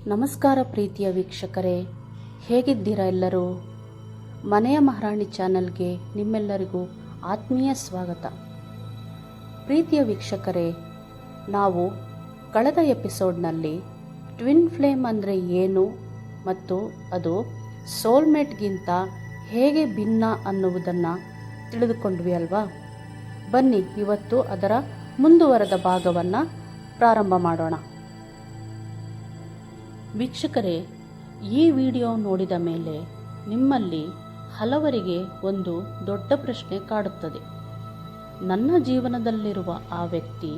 ನಮಸ್ಕಾರ ಪ್ರೀತಿಯ ವೀಕ್ಷಕರೇ, ಹೇಗಿದ್ದೀರಾ ಎಲ್ಲರೂ? ಮನೆಯ ಮಹಾರಾಣಿ ಚಾನಲ್ಗೆ ನಿಮ್ಮೆಲ್ಲರಿಗೂ ಆತ್ಮೀಯ ಸ್ವಾಗತ. ಪ್ರೀತಿಯ ವೀಕ್ಷಕರೇ, ನಾವು ಕಳೆದ ಎಪಿಸೋಡ್ನಲ್ಲಿ ಟ್ವಿನ್ ಫ್ಲೇಮ್ ಅಂದರೆ ಏನು ಮತ್ತು ಅದು ಸೋಲ್ಮೇಟ್ಗಿಂತ ಹೇಗೆ ಭಿನ್ನ ಅನ್ನುವುದನ್ನು ತಿಳಿದುಕೊಂಡ್ವಿ ಅಲ್ವಾ? ಬನ್ನಿ ಇವತ್ತು ಅದರ ಮುಂದುವರೆದ ಭಾಗವನ್ನು ಪ್ರಾರಂಭ ಮಾಡೋಣ. ವೀಕ್ಷಕರೇ, ಈ ವಿಡಿಯೋ ನೋಡಿದ ಮೇಲೆ ನಿಮ್ಮಲ್ಲಿ ಹಲವರಿಗೆ ಒಂದು ದೊಡ್ಡ ಪ್ರಶ್ನೆ ಕಾಡುತ್ತದೆ. ನನ್ನ ಜೀವನದಲ್ಲಿರುವ ಆ ವ್ಯಕ್ತಿ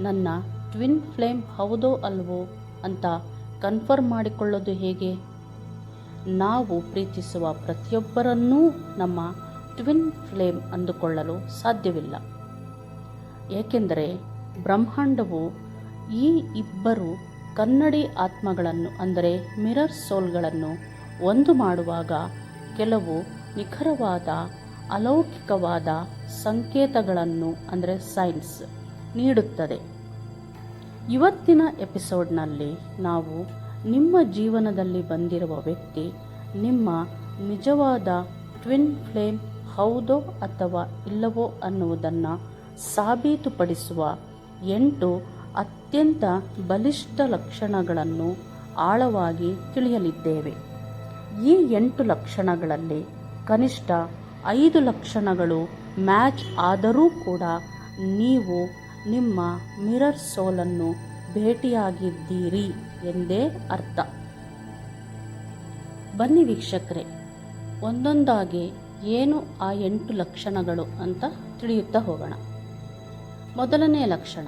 ನನ್ನ ಟ್ವಿನ್ ಫ್ಲೇಮ್ ಹೌದೋ ಅಲ್ವೋ ಅಂತ ಕನ್ಫರ್ಮ್ ಮಾಡಿಕೊಳ್ಳೋದು ಹೇಗೆ? ನಾವು ಪ್ರೀತಿಸುವ ಪ್ರತಿಯೊಬ್ಬರನ್ನೂ ನಮ್ಮ ಟ್ವಿನ್ ಫ್ಲೇಮ್ ಅಂದುಕೊಳ್ಳಲು ಸಾಧ್ಯವಿಲ್ಲ. ಏಕೆಂದರೆ ಬ್ರಹ್ಮಾಂಡವು ಈ ಇಬ್ಬರು ಕನ್ನಡಿ ಆತ್ಮಗಳನ್ನು ಅಂದರೆ ಮಿರರ್ ಸೋಲ್ಗಳನ್ನು ಒಂದು ಮಾಡುವಾಗ ಕೆಲವು ನಿಖರವಾದ ಅಲೌಕಿಕವಾದ ಸಂಕೇತಗಳನ್ನು ಅಂದರೆ ಸೈನ್ಸ್ ನೀಡುತ್ತದೆ. ಇವತ್ತಿನ ಎಪಿಸೋಡ್ನಲ್ಲಿ ನಾವು ನಿಮ್ಮ ಜೀವನದಲ್ಲಿ ಬಂದಿರುವ ವ್ಯಕ್ತಿ ನಿಮ್ಮ ನಿಜವಾದ ಟ್ವಿನ್ ಫ್ಲೇಮ್ ಹೌದೋ ಅಥವಾ ಇಲ್ಲವೋ ಅನ್ನುವುದನ್ನು ಸಾಬೀತುಪಡಿಸುವ 8 ಅತ್ಯಂತ ಬಲಿಷ್ಠ ಲಕ್ಷಣಗಳನ್ನು ಆಳವಾಗಿ ತಿಳಿಯಲಿದ್ದೇವೆ. ಈ 8 ಲಕ್ಷಣಗಳಲ್ಲಿ ಕನಿಷ್ಠ 5 ಲಕ್ಷಣಗಳು ಮ್ಯಾಚ್ ಆದರೂ ಕೂಡ ನೀವು ನಿಮ್ಮ ಮಿರರ್ ಸೋಲನ್ನು ಭೇಟಿಯಾಗಿದ್ದೀರಿ ಎಂದೇ ಅರ್ಥ. ಬನ್ನಿ ವೀಕ್ಷಕರೇ, ಒಂದೊಂದಾಗಿ ಏನು ಆ 8 ಲಕ್ಷಣಗಳು ಅಂತ ತಿಳಿಯುತ್ತಾ ಹೋಗೋಣ. ಮೊದಲನೇ ಲಕ್ಷಣ,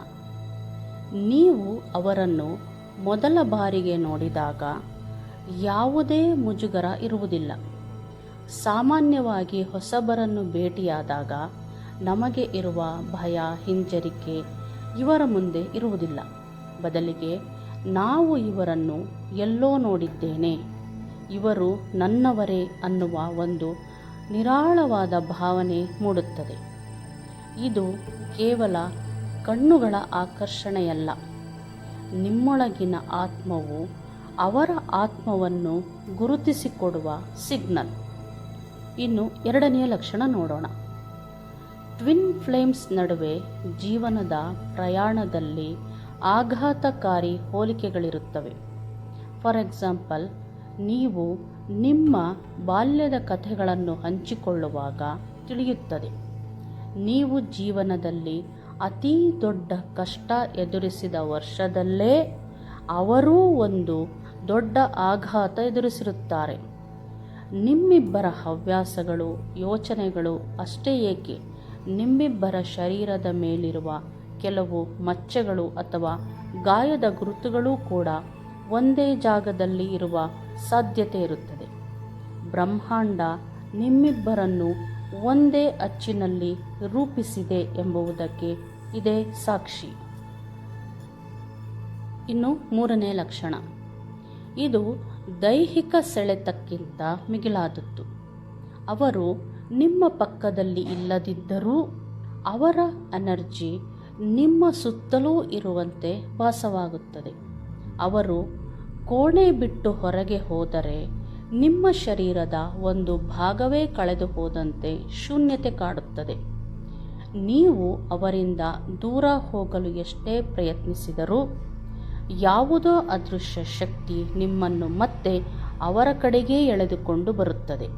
ನೀವು ಅವರನ್ನು ಮೊದಲ ಬಾರಿಗೆ ನೋಡಿದಾಗ ಯಾವುದೇ ಮುಜುಗರ ಇರುವುದಿಲ್ಲ. ಸಾಮಾನ್ಯವಾಗಿ ಹೊಸಬರನ್ನು ಭೇಟಿಯಾದಾಗ ನಮಗೆ ಇರುವ ಭಯ, ಹಿಂಜರಿಕೆ ಇವರ ಮುಂದೆ ಇರುವುದಿಲ್ಲ. ಬದಲಿಗೆ ನಾವು ಇವರನ್ನು ಎಲ್ಲೋ ನೋಡಿದ್ದೇನೆ, ಇವರು ನನ್ನವರೇ ಅನ್ನುವ ಒಂದು ನಿರಾಳವಾದ ಭಾವನೆ ಮೂಡುತ್ತದೆ. ಇದು ಕೇವಲ ಕಣ್ಣುಗಳ ಆಕರ್ಷಣೆಯಲ್ಲ, ನಿಮ್ಮೊಳಗಿನ ಆತ್ಮವು ಅವರ ಆತ್ಮವನ್ನು ಗುರುತಿಸಿಕೊಡುವ ಸಿಗ್ನಲ್. ಇನ್ನು ಎರಡನೆಯ ಲಕ್ಷಣ ನೋಡೋಣ. ಟ್ವಿನ್ ಫ್ಲೇಮ್ಸ್ ನಡುವೆ ಜೀವನದ ಪ್ರಯಾಣದಲ್ಲಿ ಆಘಾತಕಾರಿ ಹೋಲಿಕೆಗಳಿರುತ್ತವೆ. ಫಾರ್ ಎಕ್ಸಾಂಪಲ್, ನೀವು ನಿಮ್ಮ ಬಾಲ್ಯದ ಕಥೆಗಳನ್ನು ಹಂಚಿಕೊಳ್ಳುವಾಗ ತಿಳಿಯುತ್ತದೆ, ನೀವು ಜೀವನದಲ್ಲಿ ಅತೀ ದೊಡ್ಡ ಕಷ್ಟ ಎದುರಿಸಿದ ವರ್ಷದಲ್ಲೇ ಅವರೂ ಒಂದು ದೊಡ್ಡ ಆಘಾತ ಎದುರಿಸಿರುತ್ತಾರೆ. ನಿಮ್ಮಿಬ್ಬರ ಹವ್ಯಾಸಗಳು, ಯೋಚನೆಗಳು ಅಷ್ಟೇ ಏಕೆ, ನಿಮ್ಮಿಬ್ಬರ ಶರೀರದ ಮೇಲಿರುವ ಕೆಲವು ಮಚ್ಚೆಗಳು ಅಥವಾ ಗಾಯದ ಗುರುತುಗಳೂ ಕೂಡ ಒಂದೇ ಜಾಗದಲ್ಲಿ ಇರುವ ಸಾಧ್ಯತೆ ಇರುತ್ತದೆ. ಬ್ರಹ್ಮಾಂಡ ನಿಮ್ಮಿಬ್ಬರನ್ನು ಒಂದೇ ಅಚ್ಚಿನಲ್ಲಿ ರೂಪಿಸಿದೆ ಎಂಬುದಕ್ಕೆ ಇದೇ ಸಾಕ್ಷಿ. ಇನ್ನು ಮೂರನೇ ಲಕ್ಷಣ, ಇದು ದೈಹಿಕ ಸೆಳೆತಕ್ಕಿಂತ ಮಿಗಿಲಾದದ್ದು. ಅವರು ನಿಮ್ಮ ಪಕ್ಕದಲ್ಲಿ ಇಲ್ಲದಿದ್ದರೂ ಅವರ ಎನರ್ಜಿ ನಿಮ್ಮ ಸುತ್ತಲೂ ಇರುವಂತೆ ಭಾಸವಾಗುತ್ತದೆ. ಅವರು ಕೋಣೆ ಬಿಟ್ಟು ಹೊರಗೆ ಹೋದರೆ ನಿಮ್ಮ ಶರೀರದ ಒಂದು ಭಾಗವೇ ಕಳೆದು ಹೋದಂತೆ ಶೂನ್ಯತೆ ಕಾಡುತ್ತದೆ. ನೀವು ಅವರಿಂದ ದೂರ ಹೋಗಲು ಎಷ್ಟೇ ಪ್ರಯತ್ನಿಸಿದರೂ ಯಾವುದೋ ಅದೃಶ್ಯ ಶಕ್ತಿ ನಿಮ್ಮನ್ನು ಮತ್ತೆ ಅವರ ಕಡೆಗೇ ಎಳೆದುಕೊಂಡು ಬರುತ್ತದೆ.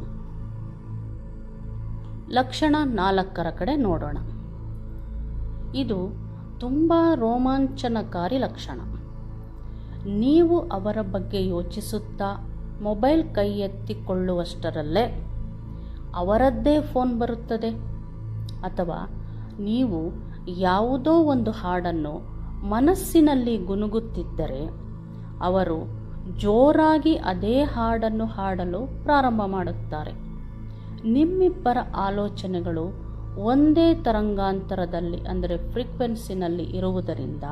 ಲಕ್ಷಣ 4ರ ಕಡೆ ನೋಡೋಣ. ಇದು ತುಂಬ ರೋಮಾಂಚನಕಾರಿ ಲಕ್ಷಣ. ನೀವು ಅವರ ಬಗ್ಗೆ ಯೋಚಿಸುತ್ತಾ ಮೊಬೈಲ್ ಕೈ ಎತ್ತಿಕೊಳ್ಳುವಷ್ಟರಲ್ಲೇ ಅವರದ್ದೇ ಫೋನ್ ಬರುತ್ತದೆ. ಅಥವಾ ನೀವು ಯಾವುದೋ ಒಂದು ಹಾಡನ್ನು ಮನಸ್ಸಿನಲ್ಲಿ ಗುನುಗುತ್ತಿದ್ದರೆ ಅವರು ಜೋರಾಗಿ ಅದೇ ಹಾಡನ್ನು ಹಾಡಲು ಪ್ರಾರಂಭ ಮಾಡುತ್ತಾರೆ. ನಿಮ್ಮಿಬ್ಬರ ಆಲೋಚನೆಗಳು ಒಂದೇ ತರಂಗಾಂತರದಲ್ಲಿ ಅಂದರೆ ಫ್ರೀಕ್ವೆನ್ಸಿನಲ್ಲಿ ಇರುವುದರಿಂದ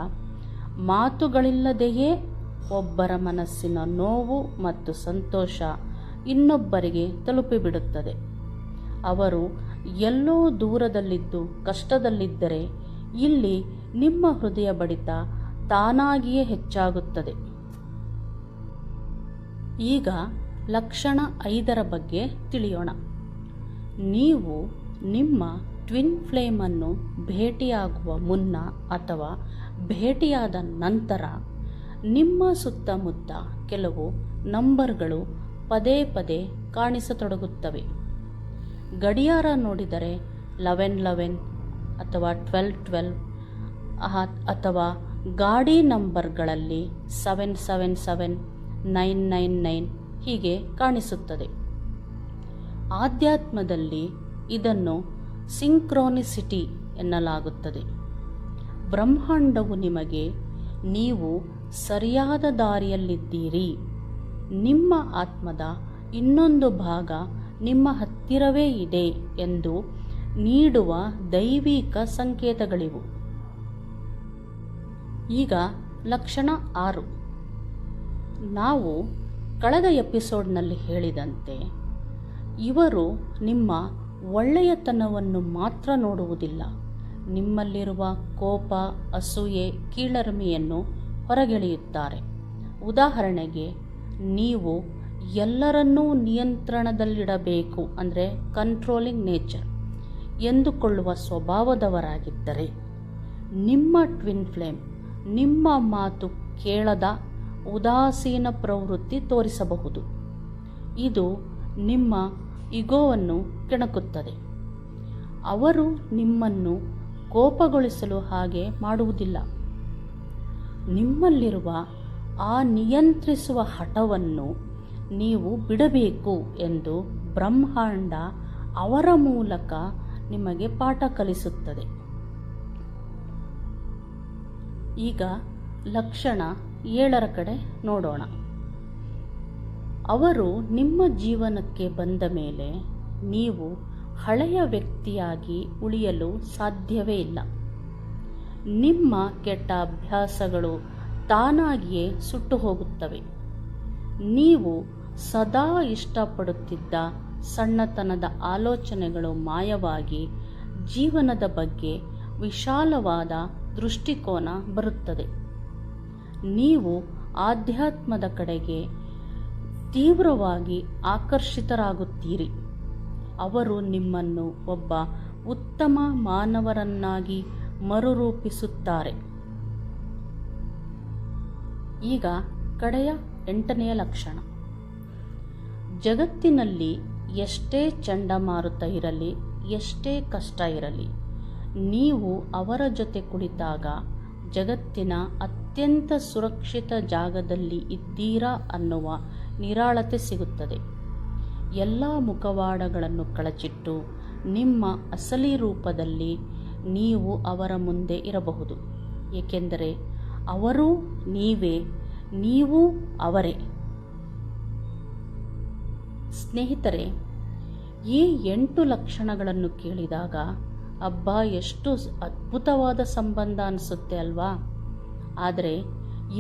ಮಾತುಗಳಿಲ್ಲದೆಯೇ ಒಬ್ಬರ ಮನಸ್ಸಿನ ನೋವು ಮತ್ತು ಸಂತೋಷ ಇನ್ನೊಬ್ಬರಿಗೆ ತಲುಪಿಬಿಡುತ್ತದೆ. ಅವರು ಎಲ್ಲೋ ದೂರದಲ್ಲಿದ್ದು ಕಷ್ಟದಲ್ಲಿದ್ದರೆ ಇಲ್ಲಿ ನಿಮ್ಮ ಹೃದಯ ಬಡಿತ ತಾನಾಗಿಯೇ ಹೆಚ್ಚಾಗುತ್ತದೆ. ಈಗ ಲಕ್ಷಣ 5ರ ಬಗ್ಗೆ ತಿಳಿಯೋಣ. ನೀವು ನಿಮ್ಮ ಟ್ವಿನ್ ಫ್ಲೇಮನ್ನು ಭೇಟಿಯಾಗುವ ಮುನ್ನ ಅಥವಾ ಭೇಟಿಯಾದ ನಂತರ ನಿಮ್ಮ ಸುತ್ತಮುತ್ತ ಕೆಲವು ನಂಬರ್ಗಳು ಪದೇ ಪದೇ ಕಾಣಿಸತೊಡಗುತ್ತವೆ. ಗಡಿಯಾರ ನೋಡಿದರೆ 1111 ಅಥವಾ 1212 ಅಥವಾ ಗಾಡಿ ನಂಬರ್ಗಳಲ್ಲಿ 777, 999 ಹೀಗೆ ಕಾಣಿಸುತ್ತದೆ. ಆಧ್ಯಾತ್ಮದಲ್ಲಿ ಇದನ್ನು ಸಿಂಕ್ರೋನಿಸಿಟಿ ಎನ್ನಲಾಗುತ್ತದೆ. ಬ್ರಹ್ಮಾಂಡವು ನಿಮಗೆ ನೀವು ಸರಿಯಾದ ದಾರಿಯಲ್ಲಿದ್ದೀರಿ, ನಿಮ್ಮ ಆತ್ಮದ ಇನ್ನೊಂದು ಭಾಗ ನಿಮ್ಮ ಹತ್ತಿರವೇ ಇದೆ ಎಂದು ನೀಡುವ ದೈವಿಕ ಸಂಕೇತಗಳಿವು. ಈಗ ಲಕ್ಷಣ 6. ನಾವು ಕಳೆದ ಎಪಿಸೋಡ್ನಲ್ಲಿ ಹೇಳಿದಂತೆ ಇವರು ನಿಮ್ಮ ಒಳ್ಳೆಯತನವನ್ನು ಮಾತ್ರ ನೋಡುವುದಿಲ್ಲ, ನಿಮ್ಮಲ್ಲಿರುವ ಕೋಪ, ಅಸೂಯೆ, ಕೀಳರಿಮೆಯನ್ನು ಹೊರಗೆಳೆಯುತ್ತಾರೆ. ಉದಾಹರಣೆಗೆ, ನೀವು ಎಲ್ಲರನ್ನೂ ನಿಯಂತ್ರಣದಲ್ಲಿಡಬೇಕು ಅಂದರೆ ಕಂಟ್ರೋಲಿಂಗ್ ನೇಚರ್ ಎಂದುಕೊಳ್ಳುವ ಸ್ವಭಾವದವರಾಗಿದ್ದರೆ, ನಿಮ್ಮ ಟ್ವಿನ್ ಫ್ಲೇಮ್ ನಿಮ್ಮ ಮಾತು ಕೇಳದ ಉದಾಸೀನ ಪ್ರವೃತ್ತಿ ತೋರಿಸಬಹುದು. ಇದು ನಿಮ್ಮ ಇಗೋವನ್ನು ಕೆಣಕುತ್ತದೆ. ಅವರು ನಿಮ್ಮನ್ನು ಕೋಪಗೊಳಿಸಲು ಹಾಗೆ ಮಾಡುವುದಿಲ್ಲ. ನಿಮ್ಮಲ್ಲಿರುವ ಆ ನಿಯಂತ್ರಿಸುವ ಹಠವನ್ನು ನೀವು ಬಿಡಬೇಕು ಎಂದು ಬ್ರಹ್ಮಾಂಡ ಅವರ ಮೂಲಕ ನಿಮಗೆ ಪಾಠ ಕಲಿಸುತ್ತದೆ. ಈಗ ಲಕ್ಷಣ 7ರ ಕಡೆ ನೋಡೋಣ. ಅವರು ನಿಮ್ಮ ಜೀವನಕ್ಕೆ ಬಂದ ಮೇಲೆ ನೀವು ಹಳೆಯ ವ್ಯಕ್ತಿಯಾಗಿ ಉಳಿಯಲು ಸಾಧ್ಯವೇ ಇಲ್ಲ. ನಿಮ್ಮ ಕೆಟ್ಟ ಅಭ್ಯಾಸಗಳು ತಾನಾಗಿಯೇ ಸುಟ್ಟು ಹೋಗುತ್ತವೆ. ನೀವು ಸದಾ ಇಷ್ಟಪಡುತ್ತಿದ್ದ ಸಣ್ಣತನದ ಆಲೋಚನೆಗಳು ಮಾಯವಾಗಿ ಜೀವನದ ಬಗ್ಗೆ ವಿಶಾಲವಾದ ದೃಷ್ಟಿಕೋನ ಬರುತ್ತದೆ. ನೀವು ಆಧ್ಯಾತ್ಮದ ಕಡೆಗೆ ತೀವ್ರವಾಗಿ ಆಕರ್ಷಿತರಾಗುತ್ತೀರಿ. ಅವರು ನಿಮ್ಮನ್ನು ಒಬ್ಬ ಉತ್ತಮ ಮಾನವರನ್ನಾಗಿ ಮರುರೂಪಿಸುತ್ತಾರೆ. ಈಗ ಕಡೆಯ 8ನೆಯ ಲಕ್ಷಣ. ಜಗತ್ತಿನಲ್ಲಿ ಎಷ್ಟೇ ಚಂಡಮಾರುತ ಇರಲಿ, ಎಷ್ಟೇ ಕಷ್ಟ ಇರಲಿ, ನೀವು ಅವರ ಜೊತೆ ಕುಳಿತಾಗ ಜಗತ್ತಿನ ಅತ್ಯಂತ ಸುರಕ್ಷಿತ ಜಾಗದಲ್ಲಿ ಇದ್ದೀರಾ ಅನ್ನುವ ನಿರಾಳತೆ ಸಿಗುತ್ತದೆ. ಎಲ್ಲ ಮುಖವಾಡಗಳನ್ನು ಕಳಚಿಟ್ಟು ನಿಮ್ಮ ಅಸಲಿ ರೂಪದಲ್ಲಿ ನೀವು ಅವರ ಮುಂದೆ ಇರಬಹುದು. ಏಕೆಂದರೆ ಅವರೂ ನೀವೇ, ನೀವೂ ಅವರೇ. ಸ್ನೇಹಿತರೆ, ಈ 8 ಲಕ್ಷಣಗಳನ್ನು ಕೇಳಿದಾಗ ಅಬ್ಬಾ, ಎಷ್ಟು ಅದ್ಭುತವಾದ ಸಂಬಂಧ ಅನಿಸುತ್ತೆ ಅಲ್ವಾ? ಆದರೆ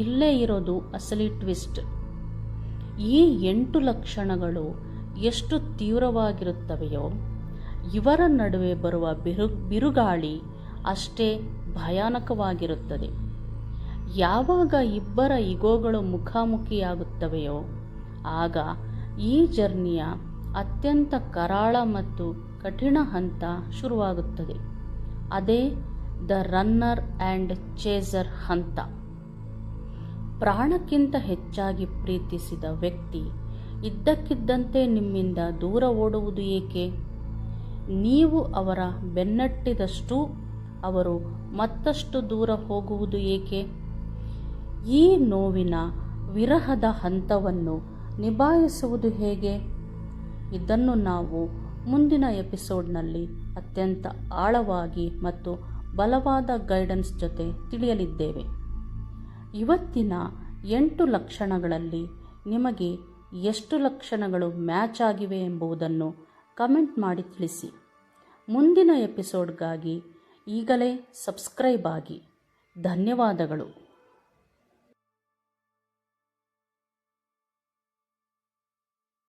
ಇಲ್ಲೇ ಇರೋದು ಅಸಲಿ ಟ್ವಿಸ್ಟ್. ಈ 8 ಲಕ್ಷಣಗಳು ಎಷ್ಟು ತೀವ್ರವಾಗಿರುತ್ತವೆಯೋ ಇವರ ನಡುವೆ ಬರುವ ಬಿರುಗಾಳಿ ಅಷ್ಟೇ ಭಯಾನಕವಾಗಿರುತ್ತದೆ. ಯಾವಾಗ ಇಬ್ಬರ ಇಗೋಗಳು ಮುಖಾಮುಖಿಯಾಗುತ್ತವೆಯೋ ಆಗ ಈ ಜರ್ನಿಯ ಅತ್ಯಂತ ಕರಾಳ ಮತ್ತು ಕಠಿಣ ಹಂತ ಶುರುವಾಗುತ್ತದೆ. ಅದೇ ದ ರನ್ನರ್ ಆ್ಯಂಡ್ ಚೇಸರ್ ಹಂತ. ಪ್ರಾಣಕ್ಕಿಂತ ಹೆಚ್ಚಾಗಿ ಪ್ರೀತಿಸಿದ ವ್ಯಕ್ತಿ ಇದ್ದಕ್ಕಿದ್ದಂತೆ ನಿಮ್ಮಿಂದ ದೂರ ಓಡುವುದು ಏಕೆ? ನೀವು ಅವರ ಬೆನ್ನಟ್ಟಿದಷ್ಟೂ ಅವರು ಮತ್ತಷ್ಟು ದೂರ ಹೋಗುವುದು ಏಕೆ? ಈ ನೋವಿನ ವಿರಹದ ಹಂತವನ್ನು ನಿಭಾಯಿಸುವುದು ಹೇಗೆ? ಇದನ್ನು ನಾವು ಮುಂದಿನ ಎಪಿಸೋಡ್ನಲ್ಲಿ ಅತ್ಯಂತ ಆಳವಾಗಿ ಮತ್ತು ಬಲವಾದ ಗೈಡೆನ್ಸ್ ಜೊತೆ ತಿಳಿಯಲಿದ್ದೇವೆ. ಇವತ್ತಿನ 8 ಲಕ್ಷಣಗಳಲ್ಲಿ ನಿಮಗೆ ಎಷ್ಟು ಲಕ್ಷಣಗಳು ಮ್ಯಾಚ್ ಆಗಿವೆ ಎಂಬುದನ್ನು ಕಮೆಂಟ್ ಮಾಡಿ ತಿಳಿಸಿ. ಮುಂದಿನ ಎಪಿಸೋಡ್ಗಾಗಿ ಈಗಲೇ ಸಬ್ಸ್ಕ್ರೈಬ್ ಆಗಿ. ಧನ್ಯವಾದಗಳು.